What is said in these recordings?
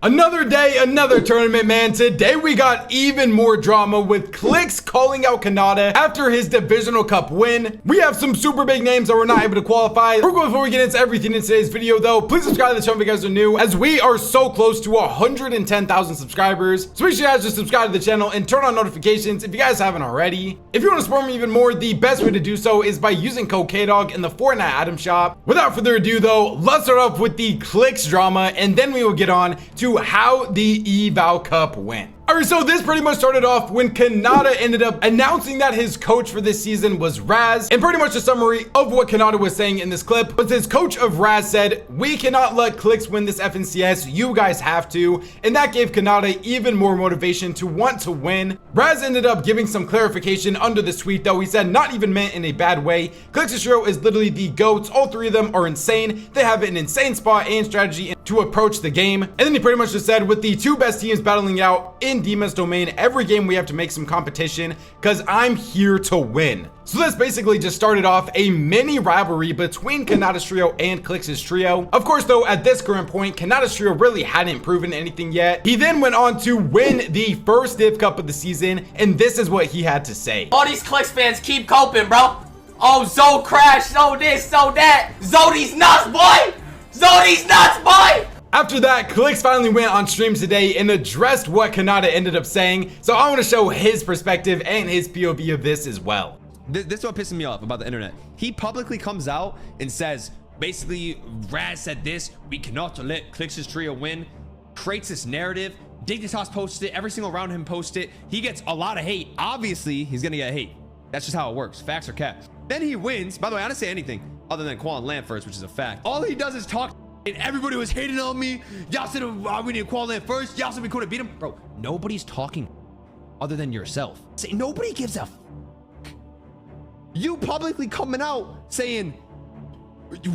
Another day, another tournament, man. Today we got even more drama with Clix calling out Khanada after his divisional cup win. We have some super big names that were not able to qualify. Before we get into everything in today's video though, please subscribe to the channel if you guys are new, as we are so close to 110,000 subscribers. So make sure you guys just subscribe to the channel and turn on notifications if you guys haven't already. If you want to support me even more, the best way to do so is by using code Kdog in the Fortnite item shop. Without further ado though, let's start off with the Clix drama and then we will get on to how the Eval Cup went. Alright, so this pretty much started off when Khanada ended up announcing that his coach for this season was Raz. And pretty much a summary of what Khanada was saying in this clip was his coach of Raz said, "We cannot let Clix win this FNCS, you guys have to." And that gave Khanada even more motivation to want to win. Raz ended up giving some clarification under this tweet though. He said, "Not even meant in a bad way. Clix's trio is literally the GOATs. All three of them are insane. They have an insane spot and strategy to approach the game." And then he pretty much just said, "With the two best teams battling out in Dima's domain, every game we have to make some competition because I'm here to win." So this basically just started off a mini rivalry between Khanada's trio and Clix's trio. Of course though, at this current point, Khanada's trio really hadn't proven anything yet. He then went on to win the first Ev Cup of the season, and this is what he had to say. "All these Clix fans keep coping, bro. Oh, Zo crashed, so this, so that. Zo these nuts, boy! Zo these nuts, boy!" After that, Clix finally went on stream today and addressed what Khanada ended up saying. So I want to show his perspective and his POV of this as well. This is what pisses me off about the internet. He publicly comes out and says, basically, Raz said this, we cannot let Clix's trio win, creates this narrative. Dignitas posted it, every single round him posted it. He gets a lot of hate. Obviously, he's gonna get hate. That's just how it works. Facts are kept. Then he wins. By the way, I didn't say anything other than Quan land first, which is a fact. All he does is talk, and everybody was hating on me. Y'all said we need to qual land first. Y'all said we couldn't beat him. Bro, nobody's talking other than yourself. Say, nobody gives a you publicly coming out saying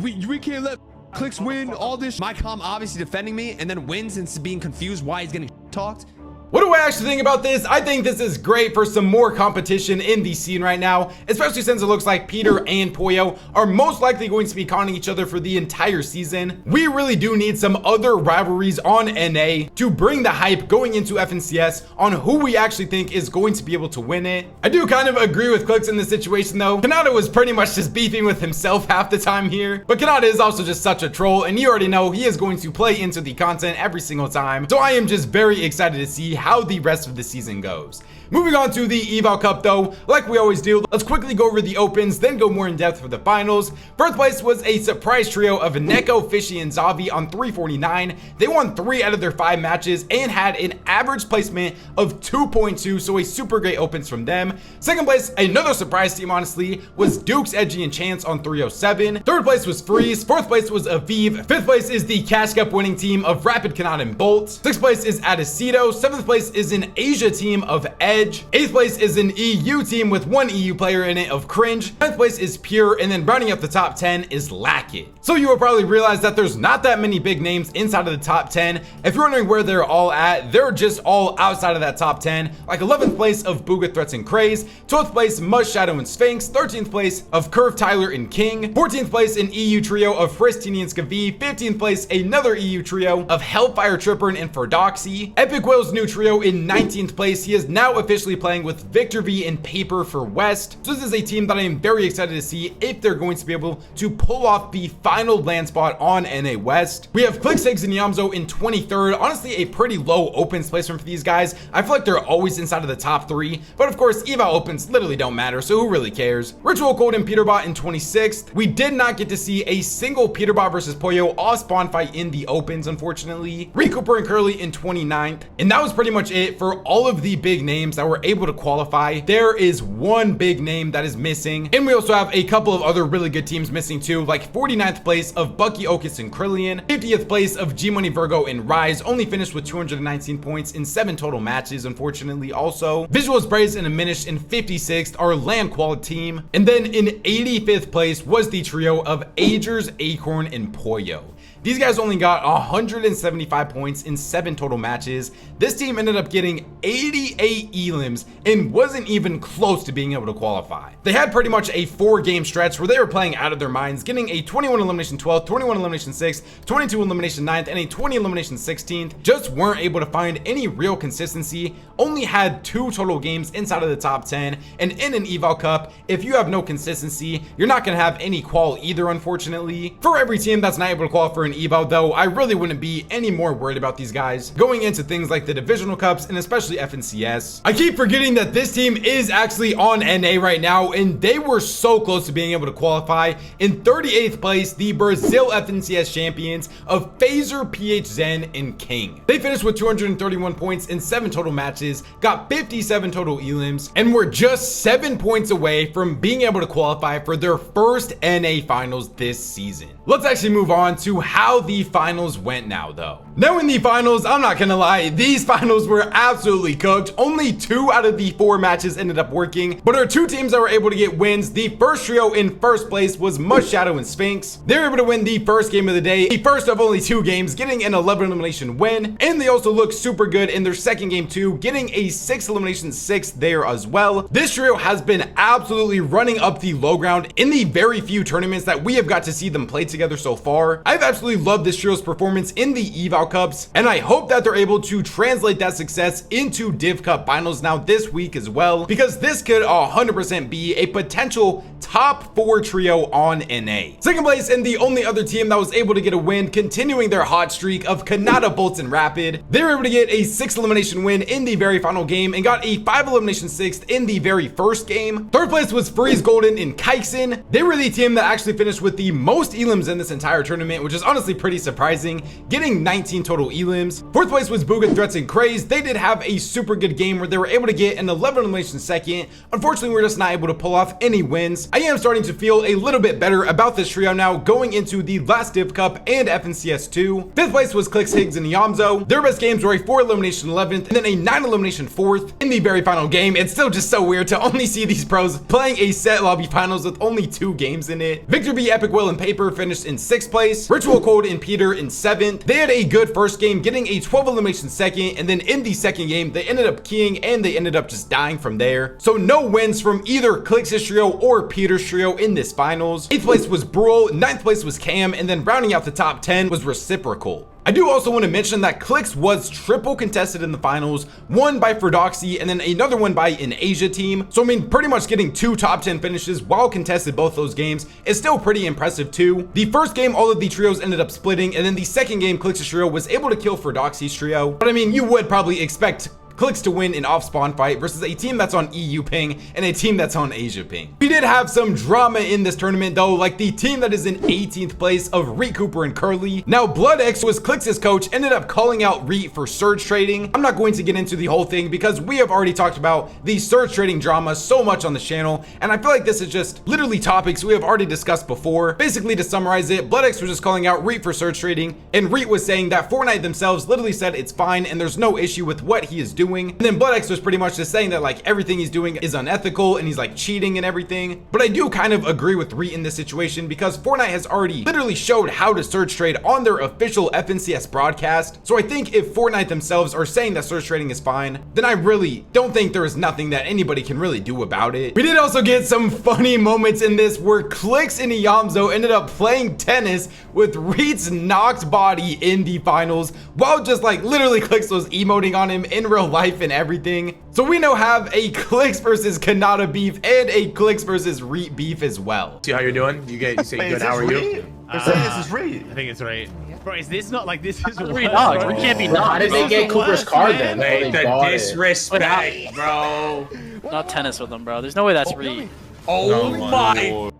we can't let Clix win all this. My com obviously defending me and then wins and being confused why he's getting talked. What do I actually think about this? I think this is great for some more competition in the scene right now, especially since it looks like Peter and Pollo are most likely going to be conning each other for the entire season. We really do need some other rivalries on NA to bring the hype going into FNCS on who we actually think is going to be able to win it. I do kind of agree with Clix in this situation though. Khanada was pretty much just beefing with himself half the time here, but Khanada is also just such a troll, and you already know he is going to play into the content every single time. So I am just very excited to see how the rest of the season goes. Moving on to the Eval Cup though, like we always do, let's quickly go over the opens, then go more in depth for the finals. First place was a surprise trio of Neko, Fishy, and Zavi on 349. They won 3 out of their 5 matches and had an average placement of 2.2, so a super great opens from them. Second place, another surprise team honestly, was Dukes, Edgy, and Chance on 307. Third place was Freeze. Fourth place was Aviv. Fifth place is the Cash Cup winning team of Rapid, Khanada, and Bolt. Sixth place is Adesito. Seventh place is an Asia team of Edge. 8th place is an EU team with 1 EU player in it of Cringe. 9th place is Pure, and then rounding up the top 10 is Lack It. So you will probably realize that there's not that many big names inside of the top 10. If you're wondering where they're all at, they're just all outside of that top 10. Like 11th place of Booga, Threats, and Craze. 12th place Mud, Shadow, and Sphinx. 13th place of Curve, Tyler, and King. 14th place an EU trio of Frisk, Teeny, and Skavi. 15th place another EU trio of Hellfire, Tripper, and Ferdoxy. Epic Will's new trio in 19th place. He is now officially playing with Victor V and Paper for West. So this is a team that I am very excited to see if they're going to be able to pull off the final land spot on NA West. We have Clix, Higgs, and Yamzo in 23rd. Honestly, a pretty low opens placement for these guys. I feel like they're always inside of the top 3, but of course eval opens literally don't matter, so who really cares? Ritual, Cold, and Peterbot in 26th. We did not get to see a single Peterbot versus Pollo off spawn fight in the opens, unfortunately. Recooper and Curly in 29th, and that was pretty much it for all of the big names that were able to qualify. There is one big name that is missing, and we also have a couple of other really good teams missing too, like 49th place of Bucky, Okus, and Krillian. 50th place of G Money, Virgo, and Rise, only finished with 219 points in 7 total matches, unfortunately. Also, Visuals, Braves, and Diminished in 56th, our land quality team. And then in 85th place was the trio of Agers, Acorn, and Pollo. These guys only got 175 points in 7 total matches. This team ended up getting 88 elims and wasn't even close to being able to qualify. They had pretty much a 4-game stretch where they were playing out of their minds, getting a 21 elimination 12th, 21 elimination 6th, 22 elimination 9th, and a 20 elimination 16th. Just weren't able to find any real consistency. Only had 2 total games inside of the top 10, and in an Eval Cup, if you have no consistency, you're not going to have any qual either, unfortunately. For every team that's not able to qualify for an Eval, though, I really wouldn't be any more worried about these guys going into things like the divisional cups and especially FNCS. I keep forgetting that this team is actually on NA right now, and they were so close to being able to qualify. In 38th place, the Brazil FNCS champions of Phaser, PH Zen, and King. They finished with 231 points in 7 total matches, got 57 total elims, and were just 7 points away from being able to qualify for their first NA finals this season. Let's actually move on to how the finals went now, though. Now in the finals, I'm not gonna lie, these finals were absolutely cooked. Only 2 out of the 4 matches ended up working, but our 2 teams that were able to get wins, the first trio in first place was Mush Shadow and Sphinx. They were able to win the first game of the day, the first of only 2 games, getting an 11 elimination win, and they also looked super good in their second game too, getting a 6 elimination 6 there as well. This trio has been absolutely running up the low ground in the very few tournaments that we have got to see them play together so far. I've absolutely loved this trio's performance in the Eval Cups, and I hope that they're able to translate that success into Div Cup finals now this week as well, because this could 100% be a potential top 4 trio on NA. Second place, and the only other team that was able to get a win, continuing their hot streak of Khanada Bolts and Rapid. They were able to get a 6 elimination win in the very final game and got a 5 elimination 6th in the very first game. Third place was Freeze Golden and Kaiksen. They were the team that actually finished with the most elims in this entire tournament, which is honestly pretty surprising, getting 19 total elims. Fourth place was Booga Threats and Craze. They did have a super good game where they were able to get an 11 elimination 2nd. Unfortunately, we're just not able to pull off any wins. I am starting to feel a little bit better about this trio now going into the last Div Cup and FNCS 2. Fifth place was Clix, Higgs, and Yamzo. Their best games were a 4 elimination 11th and then a 9 elimination 4th in the very final game. It's still just so weird to only see these pros playing a set lobby finals with only 2 games in it. Victor B, Epic Will, and Paper finished in 6th place. Ritual Code and Peter in 7th. They had a good first game, getting a 12 elimination 2nd, and then in the second game, they ended up keying and they ended up just dying from there. So no wins from either Clix's trio or Peter's trio in this finals. 8th place was Brutal, 9th place was Cam, and then rounding out the top 10 was Reciprocal. I do also want to mention that Clix was triple contested in the finals, one by Ferdoxy and then another one by an Asia team. So I mean, pretty much getting 2 top 10 finishes while contested both those games is still pretty impressive too. The first game, all of the trios ended up splitting, and then the second game, Clix's trio was able to kill Ferdoxy's trio. But I mean, you would probably expect Clix to win an off-spawn fight versus a team that's on EU ping and a team that's on Asia ping. We did have some drama in this tournament though, like the team that is in 18th place of Reet, Cooper, and Curly. Now Blood X was Clix's coach, ended up calling out Reet for surge trading. I'm not going to get into the whole thing because we have already talked about the surge trading drama so much on the channel, and I feel like this is just literally topics we have already discussed before. Basically, to summarize it, Blood X was just calling out Reet for surge trading, and Reet was saying that Fortnite themselves literally said it's fine and there's no issue with what he is doing. And then Blood X was pretty much just saying that like everything he's doing is unethical and he's like cheating and everything. But I do kind of agree with Reet in this situation because Fortnite has already literally showed how to surge trade on their official FNCS broadcast. So I think if Fortnite themselves are saying that surge trading is fine, then I really don't think there is nothing that anybody can really do about it. We did also get some funny moments in this where Clix and Yamzo ended up playing tennis with Reet's knocked body in the finals while just like literally Clix was emoting on him in real life and everything. So we now have a Clix versus Khanada beef and a Clix versus Reet beef as well. See how you're doing? You say good. How are you? They're saying this is Reet. I think it's right. Bro, is this not like this is Reet dogs. We can't be dogs. How did they get Cooper's card then? Wait, the disrespect, bro. Not tennis with them, bro. There's no way that's Reet. Oh my.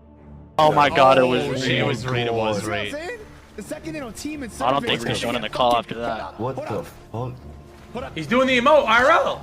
Oh my god, it was Reet. It was Reet. It was Reet. I don't think Reet's winning the call after that. What the fuck? He's doing the emote, IRL.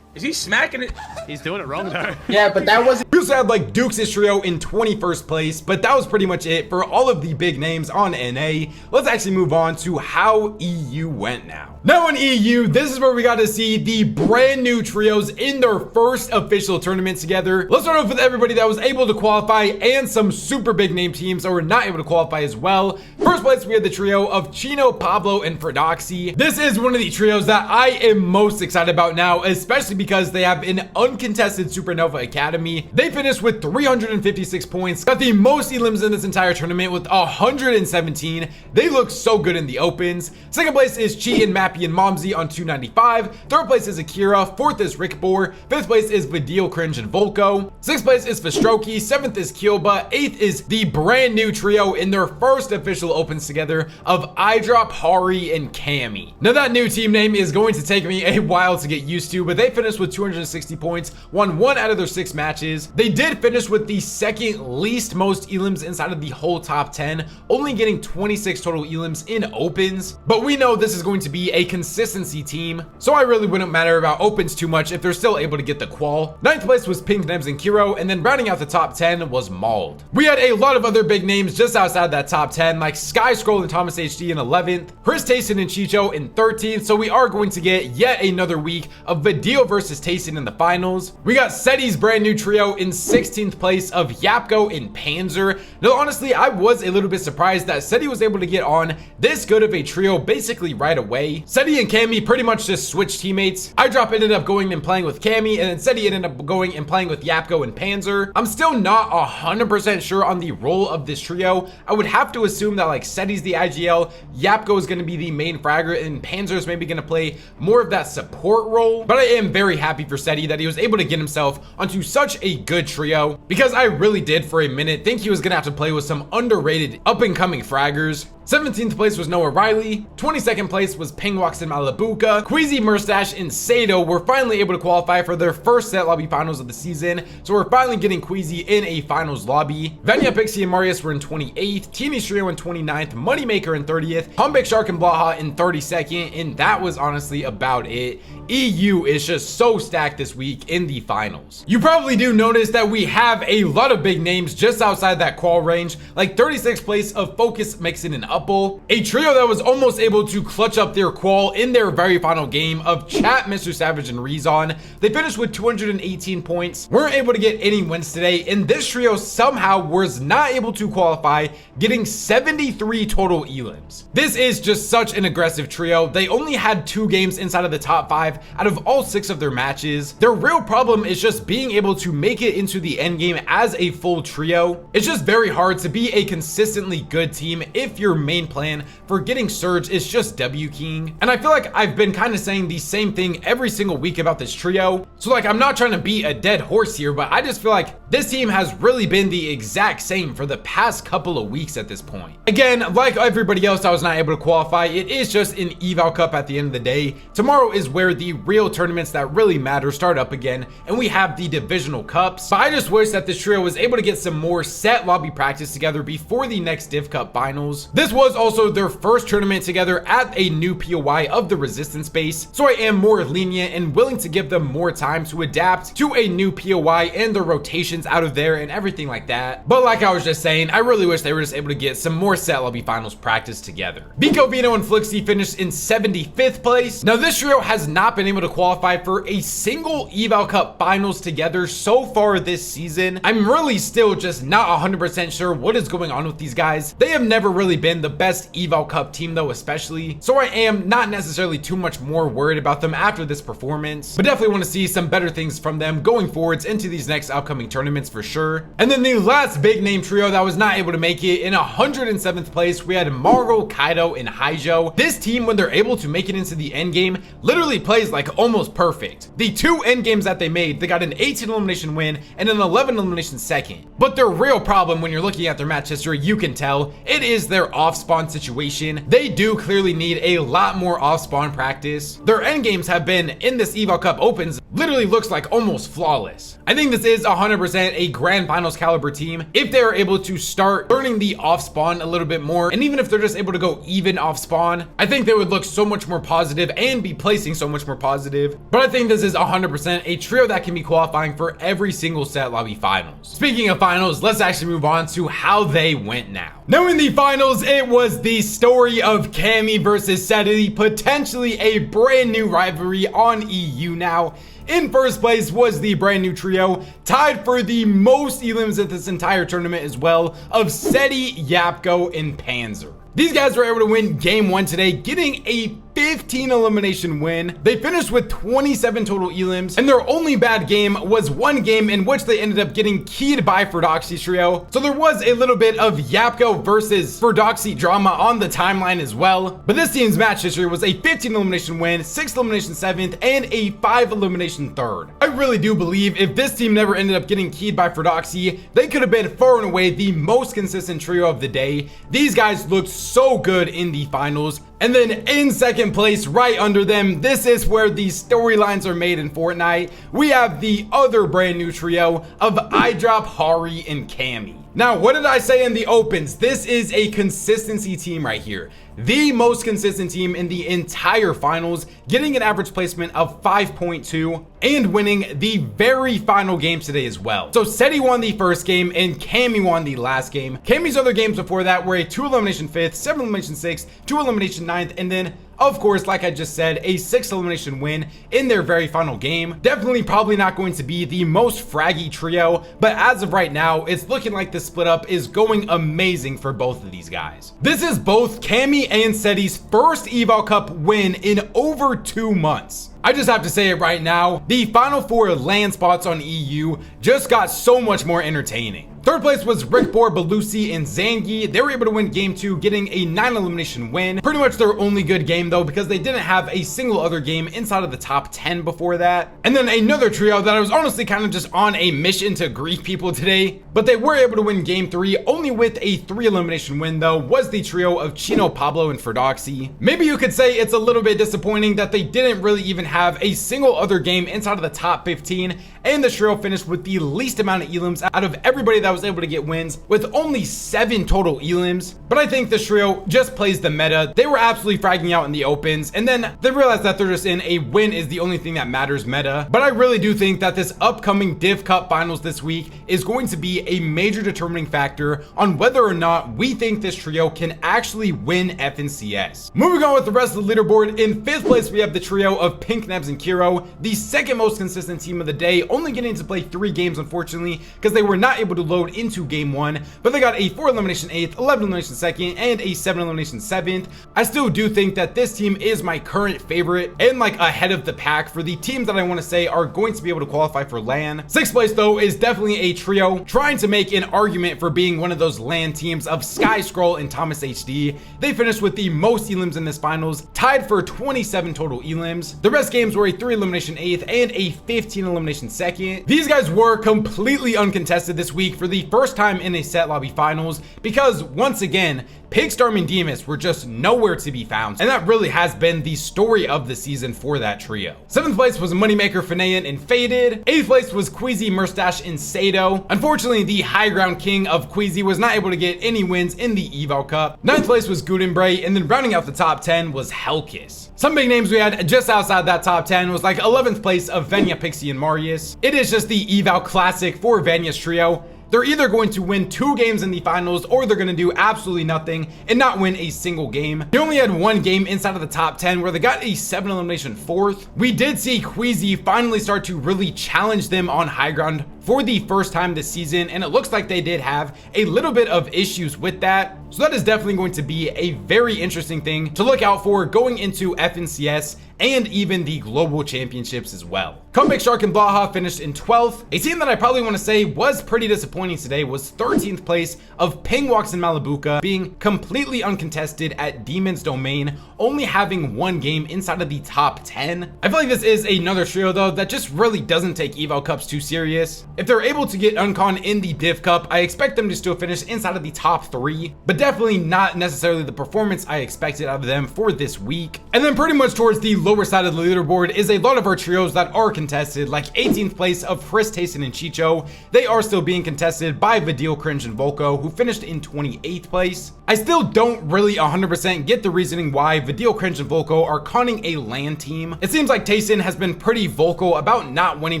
Is he smacking it? He's doing it wrong though. Yeah, but that wasn't. We also had like Dukes' trio in 21st place, but that was pretty much it for all of the big names on NA. Let's actually move on to how EU went now. Now in EU, this is where we got to see the brand new trios in their first official tournament together. Let's start off with everybody that was able to qualify and some super big name teams that were not able to qualify as well. First place, we had the trio of Chino, Pablo, and Fredoxy. This is one of the trios that I am most excited about now, especially because they have an uncontested Supernova Academy. They finished with 356 points, got the most elims in this entire tournament with 117. They look so good in the opens. Second place is Chi and Mappy and Momsy on 295. Third place is Akira. Fourth is Rickbor. Fifth place is Vidil, Cringe, and Volko. Sixth place is Fastroki. Seventh is Kyoba. Eighth is the brand new trio in their first official opens together of iDrop, Hari, and Kami. Now that new team name is going to take me a while to get used to, but they finished with 260 points, won 1 out of their 6 matches. They did finish with the second least most elims inside of the whole top 10, only getting 26 total elims in opens. But we know this is going to be a consistency team, so I really wouldn't matter about opens too much if they're still able to get the qual. Ninth place was Pink, Nebs, and Kiro, and then rounding out the top 10 was Mauled. We had a lot of other big names just outside that top 10, like Sky Scroll and Thomas HD in 11th, Chris Tayson and Chicho in 13th, so we are going to get yet another week of Vidil versus Tayson in the finals. We got Setty's brand new trio in 16th place of Yapko and Panzer. Now honestly, I was a little bit surprised that Setty was able to get on this good of a trio basically right away. Setty and Kami pretty much just switched teammates. iDrop ended up going and playing with Kami, and then Setty ended up going and playing with Yapko and Panzer. I'm still not 100% sure on the role of this trio. I would have to assume that like Setty's the IGL, Yapko is going to be the main fragger, and Panzer is maybe going to play more of that support role. But I am very happy for Setty that he was able to get himself onto such a good trio, because I really did for a minute think he was going to have to play with some underrated up-and-coming fraggers. 17th place was Noah Riley. 22nd place was Pingwax and Malabuka. Queasy, Murstache, and Sato were finally able to qualify for their first set lobby finals of the season, so we're finally getting Queasy in a finals lobby. Vanya, Pixie, and Marius were in 28th. Teeny Trio in 29th. Moneymaker in 30th. Humbik, Shark, and Blaha in 32nd, and that was honestly about it. EU is just so stacked this week in the finals. You probably do notice that we have a lot of big names just outside that qual range, like 36th place of Focus, Mixin, and Upple, a trio that was almost able to clutch up their qual in their very final game of Chat, mrsavage, and Rezon. They finished with 218 points, weren't able to get any wins today, and this trio somehow was not able to qualify, getting 73 total elims. This is just such an aggressive trio. They only had 2 games inside of the top 5 out of all 6 of their matches. Their real problem is just being able to make it into the end game as a full trio. It's just very hard to be a consistently good team if your main plan for getting Surge is just W keying. And I feel like I've been kind of saying the same thing every single week about this trio. So like, I'm not trying to beat a dead horse here, but I just feel like this team has really been the exact same for the past couple of weeks at this point. Again, like everybody else, I was not able to qualify. It is just an Eval Cup at the end of the day. Tomorrow is where the real tournaments that really matter start up again, and we have the divisional cups. But I just wish that this trio was able to get some more set lobby practice together before the next Div Cup finals. This was also their first tournament together at a new POI of the resistance base, so I am more lenient and willing to give them more time to adapt to a new POI and the rotations out of there and everything like that. But like I was just saying, I really wish they were just able to get some more set lobby finals practice together. Biko, Vino, and Flixie finished in 75th place. Now this trio has not been able to qualify for a single Eval Cup finals together so far this season. I'm really still just not 100% sure what is going on with these guys. They have never really been the best Eval Cup team though, especially, so I am not necessarily too much more worried about them after this performance, but definitely want to see some better things from them going forwards into these next upcoming tournaments for sure. And then the last big name trio that was not able to make it, in 107th place we had Mongraal, Kaido, and Haijo. This team, when they're able to make it into the end game, literally plays like almost perfect. The 2 end games that they made, they got an 18 elimination win and an 11 elimination second. But their real problem, when you're looking at their match history, you can tell it is their off spawn situation. They do clearly need a lot more off spawn practice. Their end games have been in this Eval Cup opens literally looks like almost flawless. I think this is 100% 100% a grand finals caliber team if they're able to start learning the off spawn a little bit more. And even if they're just able to go even off spawn, I think they would look so much more positive and be placing so much more positive. But I think this is 100% a trio that can be qualifying for every single set lobby finals. Speaking of finals, let's actually move on to how they went now. Now in the finals, it was the story of Kami versus Setty, potentially a brand new rivalry on EU now. In first place was the brand new trio, tied for the most elims at this entire tournament as well, of Setty, Yapko, and Panzer. These guys were able to win game 1 today, getting a 15 elimination win. They finished with 27 total elims, and their only bad game was one game in which they ended up getting keyed by Ferdoxy's trio. So there was a little bit of Yapko versus Ferdoxy drama on the timeline as well. But this team's match history was a 15 elimination win, 6 elimination 7th, and a 5 elimination 3rd. I really do believe if this team never ended up getting keyed by Ferdoxy, they could have been far and away the most consistent trio of the day. These guys looked so good in the finals. And then in second place, right under them, this is where the storylines are made in Fortnite. We have the other brand new trio of iDrop, Hari, and Kami. Now, what did I say in the opens? This is a consistency team right here. The most consistent team in the entire finals, getting an average placement of 5.2 and winning the very final games today as well. So Setty won the first game and Kami won the last game. Kami's other games before that were a 2 elimination 5th, 7 elimination 6th, 2 elimination 9th, and then of course, like I just said, a 6 elimination win in their very final game. Definitely probably not going to be the most fraggy trio, but as of right now, it's looking like the split up is going amazing for both of these guys. This is both Kami and Setty's first Eval Cup win in over 2 months. I just have to say it right now, the final 4 land spots on EU just got so much more entertaining. Third place was Rickboar, Belusi, and Zangi. They were able to win game 2, getting a 9 elimination win. Pretty much their only good game though, because they didn't have a single other game inside of the top 10 before that. And then another trio that I was honestly kind of just on a mission to grief people today, but they were able to win game 3 only with a 3 elimination win though, was the trio of Chino, Pablo, and Ferdoxy. Maybe you could say it's a little bit disappointing that they didn't really even have a single other game inside of the top 15, and the trio finished with the least amount of elims out of everybody that was able to get wins, with only 7 total elims. But I think this trio just plays the meta. They were absolutely fragging out in the opens, and then they realized that they're just in a win is the only thing that matters meta. But I really do think that this upcoming Div Cup finals this week is going to be a major determining factor on whether or not we think this trio can actually win FNCS. Moving on with the rest of the leaderboard, in 5th place we have the trio of Pink Nebs and Kiro, the second most consistent team of the day, only getting to play 3 games unfortunately because they were not able to load into game 1, but they got a 4 elimination 8th, 11 elimination 2nd, and a 7 elimination 7th. I still do think that this team is my current favorite and like ahead of the pack for the teams that I want to say are going to be able to qualify for LAN. 6th place though is definitely a trio trying to make an argument for being one of those LAN teams of Sky Scroll and Thomas HD. They finished with the most elims in this finals, tied for 27 total elims. The rest games were a 3 elimination 8th and a 15 elimination 2nd. These guys were completely uncontested this week for the first time in a set lobby finals, because once again, Pigstorm and Demus were just nowhere to be found, and that really has been the story of the season for that trio. 7th place was Moneymaker, Fanayan, and Faded. 8th place was Queasy, Murstache, and Sato. Unfortunately, the high ground king of Queasy was not able to get any wins in the Eval Cup. 9th place was Gudenbray, and then rounding out the top 10 was Hellkiss. Some big names we had just outside that top 10 was like 11th place of Venya, Pixie, and Marius. It is just the Eval classic for Venya's trio. They're either going to win 2 games in the finals, or they're going to do absolutely nothing and not win a single game. They only had 1 game inside of the top 10 where they got a 7 elimination 4th. We did see Queasy finally start to really challenge them on high ground for the first time this season, and it looks like they did have a little bit of issues with that. So that is definitely going to be a very interesting thing to look out for going into FNCS and even the global championships as well. Comeback Shark and Blaha finished in 12th. A team that I probably want to say was pretty disappointing today was 13th place of Pingwalks and Malibuca, being completely uncontested at Demon's Domain, only having 1 game inside of the top 10. I feel like this is another trio though that just really doesn't take Eval Cups too serious. If they're able to get uncon in the Div Cup, I expect them to still finish inside of the top 3, but definitely not necessarily the performance I expected out of them for this week. And then pretty much towards the lower side of the leaderboard is a lot of our trios that are contested, like 18th place of Frisk, Tayson, and Chicho. They are still being contested by Vidil, Cringe, and Volko, who finished in 28th place. I still don't really 100% get the reasoning why Vidil, Cringe, and Volko are conning a LAN team. It seems like Tayson has been pretty vocal about not wanting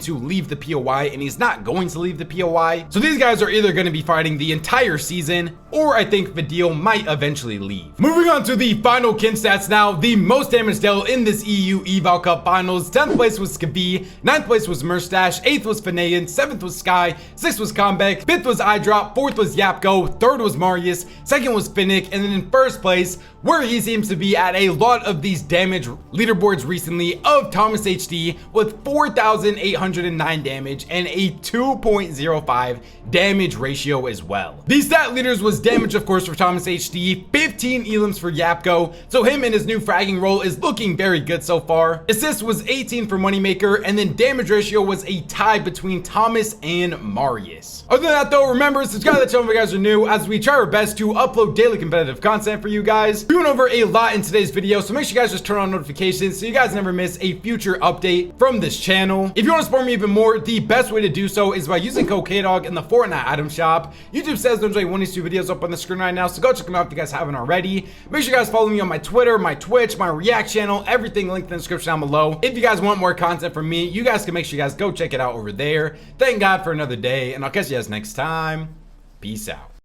to leave the POI, and he's not going to leave the POI. So these guys are either going to be fighting the entire season, or I think Vidil might eventually leave. Moving on to the final kin stats now, the most damage dealt in this EU Eval Cup finals. 10th place was Skabi, 9th place was Merstash, 8th was Fanayan, 7th was Sky, 6th was Comeback, 5th was iDrop, 4th was Yapko, 3rd was Marius, 2nd was Finnick, and then in 1st place, where he seems to be at a lot of these damage leaderboards recently, of Thomas HD with 4,809 damage and a 2.05 damage ratio as well. The stat leaders was damage, of course, for Thomas HD, 15 elims for Yapko, so him and his new fragging role is looking very good so far. Assist was 18 for Moneymaker, and then damage ratio was a tie between Thomas and Marius. Other than that though, remember, subscribe to the channel if you guys are new, as we try our best to upload daily competitive content for you guys. We went over a lot in today's video, so make sure you guys just turn on notifications so you guys never miss a future update from this channel. If you want to support me even more, the best way to do so is by using code Kdog in the Fortnite item shop. YouTube says there's only one of these 2 videos up on the screen right now, so go check them out if you guys haven't already. Make sure you guys follow me on my Twitter, my Twitch, my React channel, everything linked in the description down below. If you guys want more content from me, you guys can make sure you guys go check it out over there. Thank God for another day, and I'll catch you guys next time. Peace out.